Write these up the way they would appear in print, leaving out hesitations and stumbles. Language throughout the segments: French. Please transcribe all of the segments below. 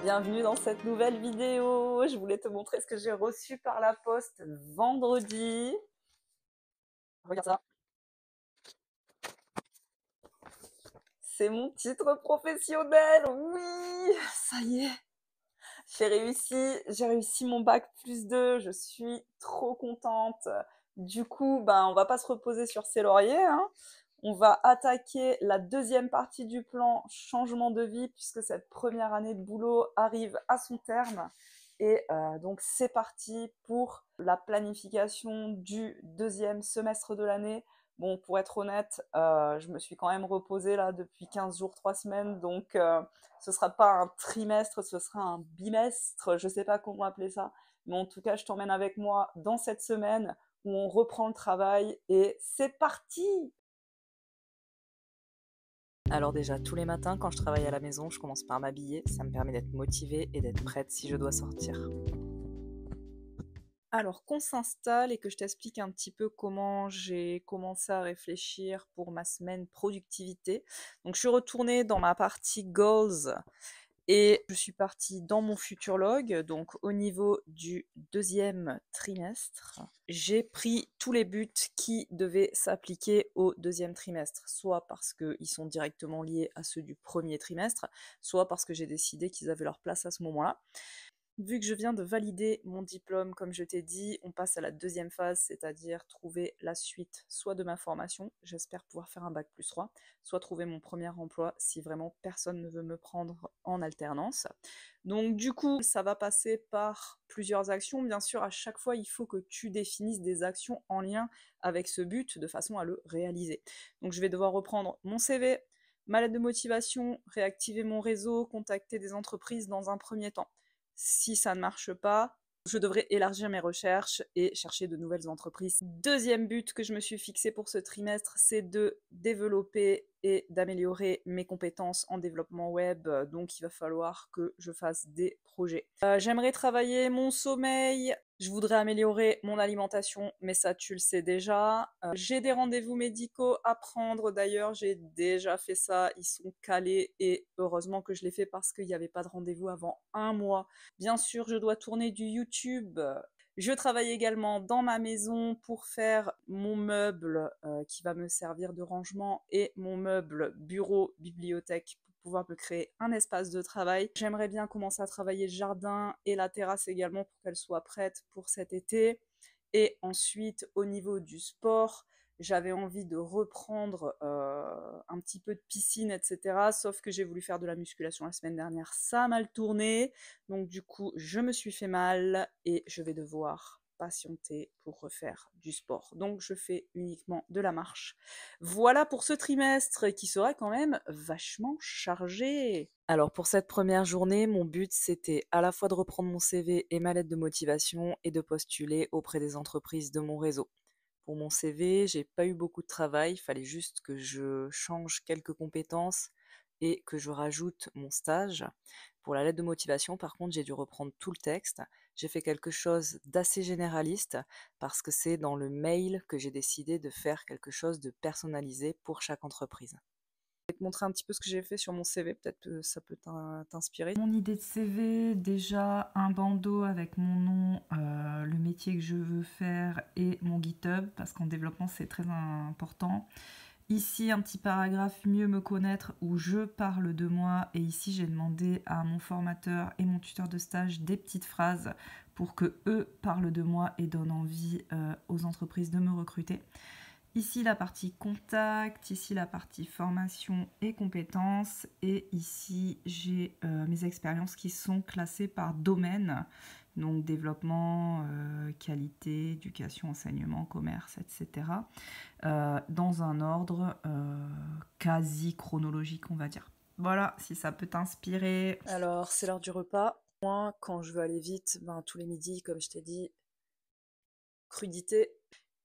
Bienvenue dans cette nouvelle vidéo. Je voulais te montrer ce que j'ai reçu par la poste vendredi. Regarde ça. C'est mon titre professionnel. Oui, ça y est. J'ai réussi mon bac+2. Je suis trop contente. Du coup, on va pas se reposer sur ses lauriers, hein. On va attaquer la deuxième partie du plan changement de vie puisque cette première année de boulot arrive à son terme. Et donc c'est parti pour la planification du deuxième semestre de l'année. Bon, pour être honnête, je me suis quand même reposée là depuis 15 jours, 3 semaines, donc ce sera pas un trimestre, ce sera un bimestre, je sais pas comment appeler ça, mais en tout cas, je t'emmène avec moi dans cette semaine où on reprend le travail et c'est parti! Alors déjà, tous les matins, quand je travaille à la maison, je commence par m'habiller. Ça me permet d'être motivée et d'être prête si je dois sortir. Alors qu'on s'installe et que je t'explique un petit peu comment j'ai commencé à réfléchir pour ma semaine productivité. Donc je suis retournée dans ma partie goals et je suis partie dans mon Futurlog. Donc au niveau du deuxième trimestre, j'ai pris tous les buts qui devaient s'appliquer au deuxième trimestre, soit parce qu'ils sont directement liés à ceux du premier trimestre, soit parce que j'ai décidé qu'ils avaient leur place à ce moment-là. Vu que je viens de valider mon diplôme, comme je t'ai dit, on passe à la deuxième phase, c'est-à-dire trouver la suite soit de ma formation, j'espère pouvoir faire un bac+3, soit trouver mon premier emploi si vraiment personne ne veut me prendre en alternance. Donc du coup, ça va passer par plusieurs actions. Bien sûr, à chaque fois, il faut que tu définisses des actions en lien avec ce but de façon à le réaliser. Donc je vais devoir reprendre mon CV, ma lettre de motivation, réactiver mon réseau, contacter des entreprises dans un premier temps. Si ça ne marche pas, je devrais élargir mes recherches et chercher de nouvelles entreprises. Deuxième but que je me suis fixé pour ce trimestre, c'est de développer et d'améliorer mes compétences en développement web. Donc il va falloir que je fasse des projets. J'aimerais travailler mon sommeil. Je voudrais améliorer mon alimentation, mais ça tu le sais déjà. J'ai des rendez-vous médicaux à prendre, d'ailleurs j'ai déjà fait ça, ils sont calés et heureusement que je l'ai fait parce qu'il n'y avait pas de rendez-vous avant un mois. Bien sûr, je dois tourner du YouTube. Je travaille également dans ma maison pour faire mon meuble qui va me servir de rangement et mon meuble bureau-bibliothèque pour pouvoir me créer un espace de travail. J'aimerais bien commencer à travailler le jardin et la terrasse également pour qu'elle soit prête pour cet été. Et ensuite, au niveau du sport, j'avais envie de reprendre un petit peu de piscine, etc. Sauf que j'ai voulu faire de la musculation la semaine dernière, ça a mal tourné. Donc du coup, je me suis fait mal et je vais devoir patienter pour refaire du sport. Donc je fais uniquement de la marche. Voilà pour ce trimestre qui sera quand même vachement chargé. Alors pour cette première journée, mon but c'était à la fois de reprendre mon CV et ma lettre de motivation et de postuler auprès des entreprises de mon réseau. Pour mon CV, j'ai pas eu beaucoup de travail, il fallait juste que je change quelques compétences et que je rajoute mon stage. Pour la lettre de motivation, par contre, j'ai dû reprendre tout le texte. J'ai fait quelque chose d'assez généraliste parce que c'est dans le mail que j'ai décidé de faire quelque chose de personnalisé pour chaque entreprise. Je vais te montrer un petit peu ce que j'ai fait sur mon CV, peut-être que ça peut t'inspirer. Mon idée de CV, déjà un bandeau avec mon nom, le métier que je veux faire et mon GitHub, parce qu'en développement c'est très important. Ici un petit paragraphe mieux me connaître où je parle de moi, et ici j'ai demandé à mon formateur et mon tuteur de stage des petites phrases pour que eux parlent de moi et donnent envie aux entreprises de me recruter. Ici la partie contact, ici la partie formation et compétences, et ici j'ai mes expériences qui sont classées par domaine, donc développement, qualité, éducation, enseignement, commerce, etc. Dans un ordre quasi chronologique, on va dire. Voilà, si ça peut t'inspirer. Alors, c'est l'heure du repas. Moi, quand je veux aller vite, tous les midis, comme je t'ai dit, crudité.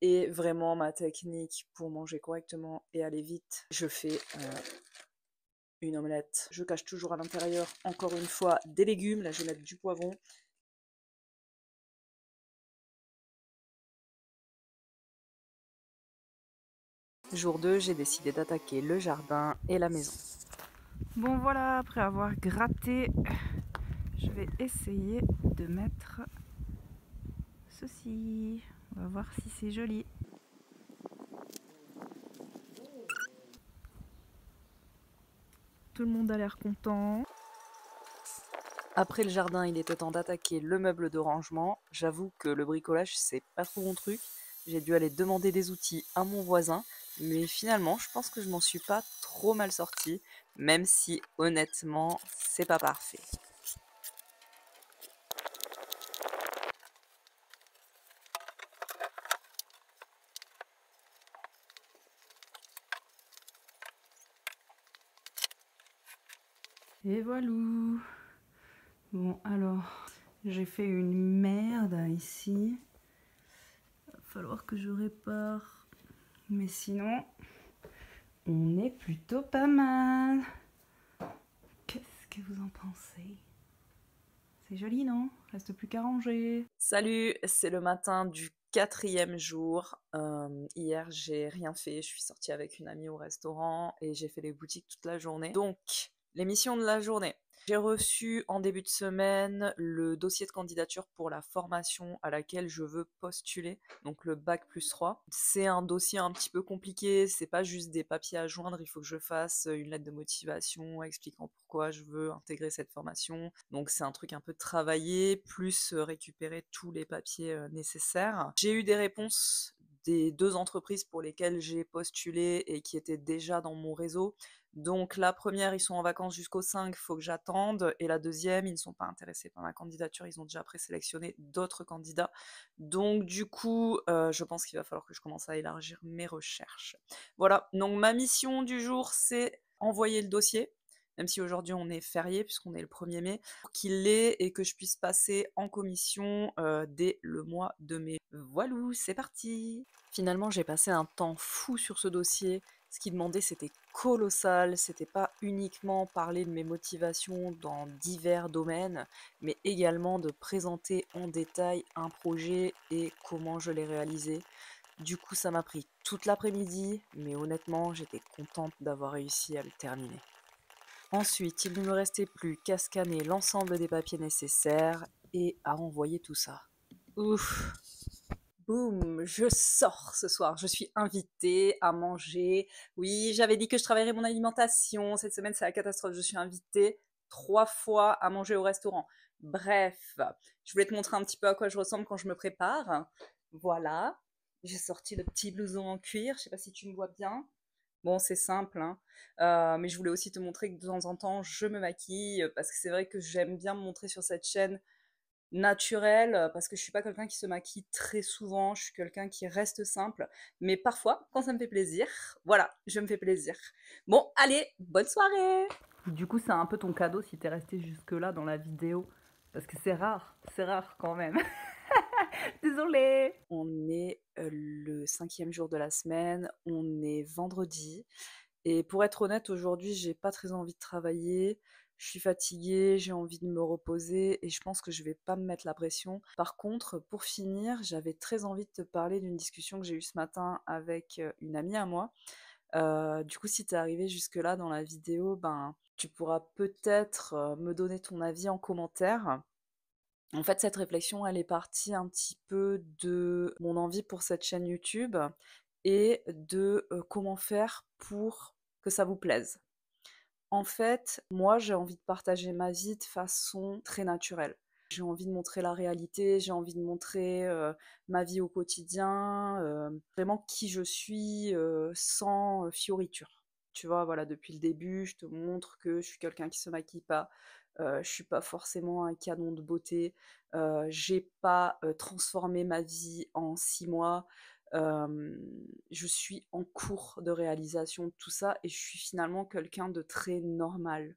Et vraiment, ma technique pour manger correctement et aller vite, je fais une omelette. Je cache toujours à l'intérieur, encore une fois, des légumes. Là, je vais mettre du poivron. Jour 2, j'ai décidé d'attaquer le jardin et la maison. Bon voilà, après avoir gratté je vais essayer de mettre ceci. On va voir si c'est joli. Tout le monde a l'air content. Après le jardin, il était temps d'attaquer le meuble de rangement. J'avoue que le bricolage, c'est pas trop mon truc. J'ai dû aller demander des outils à mon voisin, mais finalement, je pense que je m'en suis pas trop mal sortie, même si honnêtement, c'est pas parfait. Et voilà. Bon, alors, j'ai fait une merde ici. Il va falloir que je répare. Mais sinon, on est plutôt pas mal. Qu'est-ce que vous en pensez? C'est joli, non? Reste plus qu'à ranger. Salut, c'est le matin du 4e jour. Hier, j'ai rien fait. Je suis sortie avec une amie au restaurant et j'ai fait les boutiques toute la journée. Donc, l'émission de la journée. J'ai reçu en début de semaine le dossier de candidature pour la formation à laquelle je veux postuler, donc le bac+3. C'est un dossier un petit peu compliqué, c'est pas juste des papiers à joindre, il faut que je fasse une lettre de motivation expliquant pourquoi je veux intégrer cette formation. Donc c'est un truc un peu travaillé, plus récupérer tous les papiers nécessaires. J'ai eu des réponses des 2 entreprises pour lesquelles j'ai postulé et qui étaient déjà dans mon réseau. Donc la première, ils sont en vacances jusqu'au 5, faut que j'attende. Et la deuxième, ils ne sont pas intéressés par ma candidature, ils ont déjà présélectionné d'autres candidats. Donc du coup, je pense qu'il va falloir que je commence à élargir mes recherches. Voilà, donc ma mission du jour, c'est envoyer le dossier, même si aujourd'hui on est férié puisqu'on est le 1er mai, pour qu'il l'ait et que je puisse passer en commission dès le mois de mai. Voilà, c'est parti. Finalement, j'ai passé un temps fou sur ce dossier. Ce qu'il demandait, c'était colossal. C'était pas uniquement parler de mes motivations dans divers domaines, mais également de présenter en détail un projet et comment je l'ai réalisé. Du coup, ça m'a pris toute l'après-midi, mais honnêtement, j'étais contente d'avoir réussi à le terminer. Ensuite, il ne me restait plus qu'à scanner l'ensemble des papiers nécessaires et à envoyer tout ça. Ouf! Boum, je sors ce soir, je suis invitée à manger. Oui, j'avais dit que je travaillerais mon alimentation. Cette semaine, c'est la catastrophe. Je suis invitée 3 fois à manger au restaurant. Bref, je voulais te montrer un petit peu à quoi je ressemble quand je me prépare. Voilà, j'ai sorti le petit blouson en cuir. Je sais pas si tu me vois bien. Bon, c'est simple, hein. Mais je voulais aussi te montrer que de temps en temps, je me maquille parce que c'est vrai que j'aime bien me montrer sur cette chaîne naturelle, parce que je suis pas quelqu'un qui se maquille très souvent, je suis quelqu'un qui reste simple, mais parfois, quand ça me fait plaisir, voilà, je me fais plaisir. Bon, allez, bonne soirée! Du coup, c'est un peu ton cadeau si t'es resté jusque-là dans la vidéo, parce que c'est rare quand même. Désolée! On est le 5e jour de la semaine, on est vendredi, et pour être honnête, aujourd'hui, j'ai pas très envie de travailler. Je suis fatiguée, j'ai envie de me reposer et je pense que je vais pas me mettre la pression. Par contre, pour finir, j'avais très envie de te parler d'une discussion que j'ai eue ce matin avec une amie à moi. Du coup, si t'es arrivé jusque-là dans la vidéo, ben, tu pourras peut-être me donner ton avis en commentaire. En fait, cette réflexion, elle est partie un petit peu de mon envie pour cette chaîne YouTube et de comment faire pour que ça vous plaise. En fait, moi, j'ai envie de partager ma vie de façon très naturelle. J'ai envie de montrer la réalité, j'ai envie de montrer ma vie au quotidien, vraiment qui je suis sans fioriture. Tu vois, voilà, depuis le début, je te montre que je suis quelqu'un qui se maquille pas, je suis pas forcément un canon de beauté, j'ai pas transformé ma vie en 6 mois, je suis en cours de réalisation de tout ça et je suis finalement quelqu'un de très normal.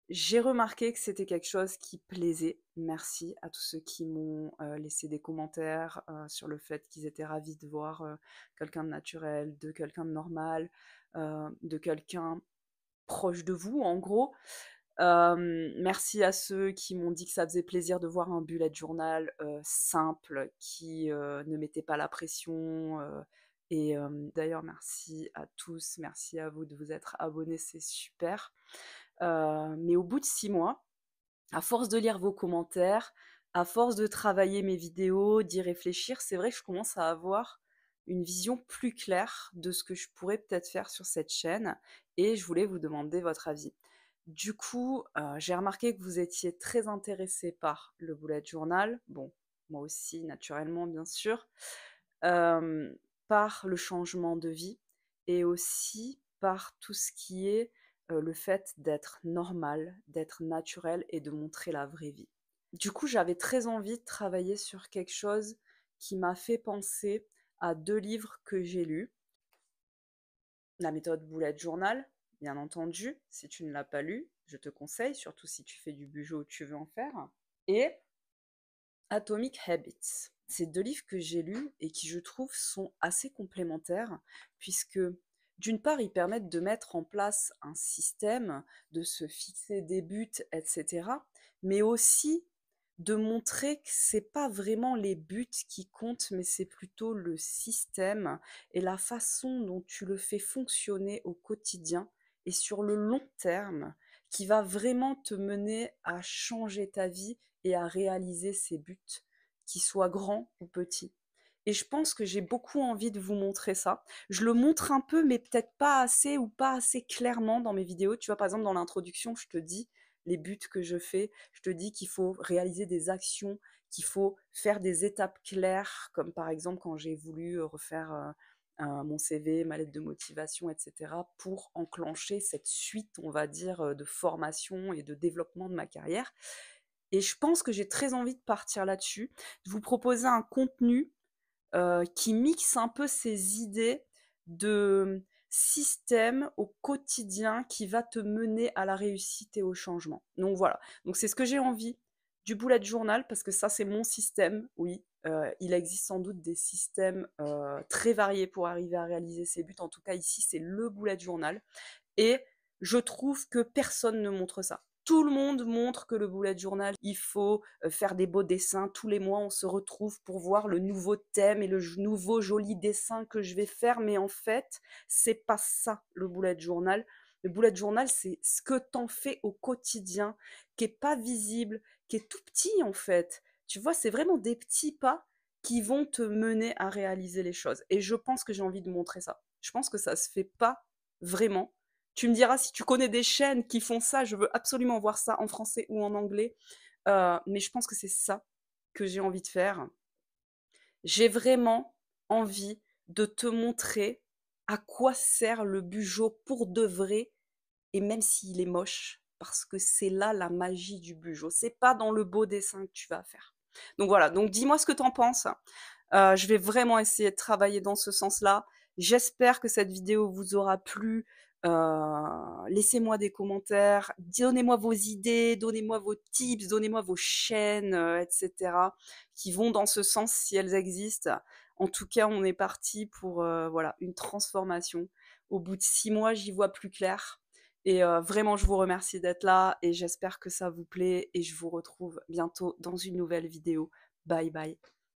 J'ai remarqué que c'était quelque chose qui plaisait. Merci à tous ceux qui m'ont laissé des commentaires sur le fait qu'ils étaient ravis de voir quelqu'un de naturel, de quelqu'un de normal, de quelqu'un proche de vous, en gros. Merci à ceux qui m'ont dit que ça faisait plaisir de voir un bullet journal simple, qui ne mettait pas la pression. Et d'ailleurs, merci à tous, merci à vous de vous être abonnés, c'est super. Mais au bout de 6 mois, À force de lire vos commentaires, à force de travailler mes vidéos, d'y réfléchir, c'est vrai que je commence à avoir une vision plus claire de ce que je pourrais peut-être faire sur cette chaîne et je voulais vous demander votre avis. Du coup, j'ai remarqué que vous étiez très intéressé par le bullet journal. Bon, moi aussi, naturellement, bien sûr. Par le changement de vie et aussi par tout ce qui est, le fait d'être normal, d'être naturel et de montrer la vraie vie. Du coup, j'avais très envie de travailler sur quelque chose qui m'a fait penser à 2 livres que j'ai lus. La méthode bullet journal, bien entendu, si tu ne l'as pas lu, je te conseille, surtout si tu fais du bugeot ou tu veux en faire, et Atomic Habits. C'est 2 livres que j'ai lus et qui, je trouve, sont assez complémentaires puisque, d'une part, ils permettent de mettre en place un système, de se fixer des buts, et cetera, mais aussi de montrer que c'est pas vraiment les buts qui comptent, mais c'est plutôt le système et la façon dont tu le fais fonctionner au quotidien et sur le long terme qui va vraiment te mener à changer ta vie et à réaliser ses buts, qu'ils soient grands ou petits. Et je pense que j'ai beaucoup envie de vous montrer ça. Je le montre un peu, mais peut-être pas assez ou pas assez clairement dans mes vidéos. Tu vois, par exemple, dans l'introduction, je te dis les buts que je fais, je te dis qu'il faut réaliser des actions, qu'il faut faire des étapes claires, comme par exemple quand j'ai voulu refaire mon CV, ma lettre de motivation, etc., pour enclencher cette suite, on va dire, de formation et de développement de ma carrière. Et je pense que j'ai très envie de partir là-dessus, de vous proposer un contenu qui mixe un peu ces idées de système au quotidien qui va te mener à la réussite et au changement. Donc voilà, donc c'est ce que j'ai envie du bullet journal parce que ça c'est mon système, oui. Il existe sans doute des systèmes très variés pour arriver à réaliser ses buts. En tout cas ici c'est le bullet journal et je trouve que personne ne montre ça. Tout le monde montre que le bullet journal, il faut faire des beaux dessins. Tous les mois, on se retrouve pour voir le nouveau thème et le nouveau joli dessin que je vais faire. Mais en fait, c'est pas ça le bullet journal. Le bullet journal, c'est ce que t'en fais au quotidien, qui est pas visible, qui est tout petit en fait. Tu vois, c'est vraiment des petits pas qui vont te mener à réaliser les choses. Et je pense que j'ai envie de montrer ça. Je pense que ça se fait pas vraiment. Tu me diras si tu connais des chaînes qui font ça, je veux absolument voir ça en français ou en anglais. Mais je pense que c'est ça que j'ai envie de faire. J'ai vraiment envie de te montrer à quoi sert le bugeot pour de vrai, et même s'il est moche, parce que c'est là la magie du bugeot. C'est pas dans le beau dessin que tu vas faire. Donc voilà, donc dis-moi ce que tu en penses. Je vais vraiment essayer de travailler dans ce sens-là. J'espère que cette vidéo vous aura plu. Laissez-moi des commentaires, donnez-moi vos idées, donnez-moi vos tips, donnez-moi vos chaînes, etc., qui vont dans ce sens si elles existent. En tout cas, on est parti pour voilà, une transformation. Au bout de 6 mois, j'y vois plus clair. Et vraiment, je vous remercie d'être là et j'espère que ça vous plaît et je vous retrouve bientôt dans une nouvelle vidéo. Bye bye.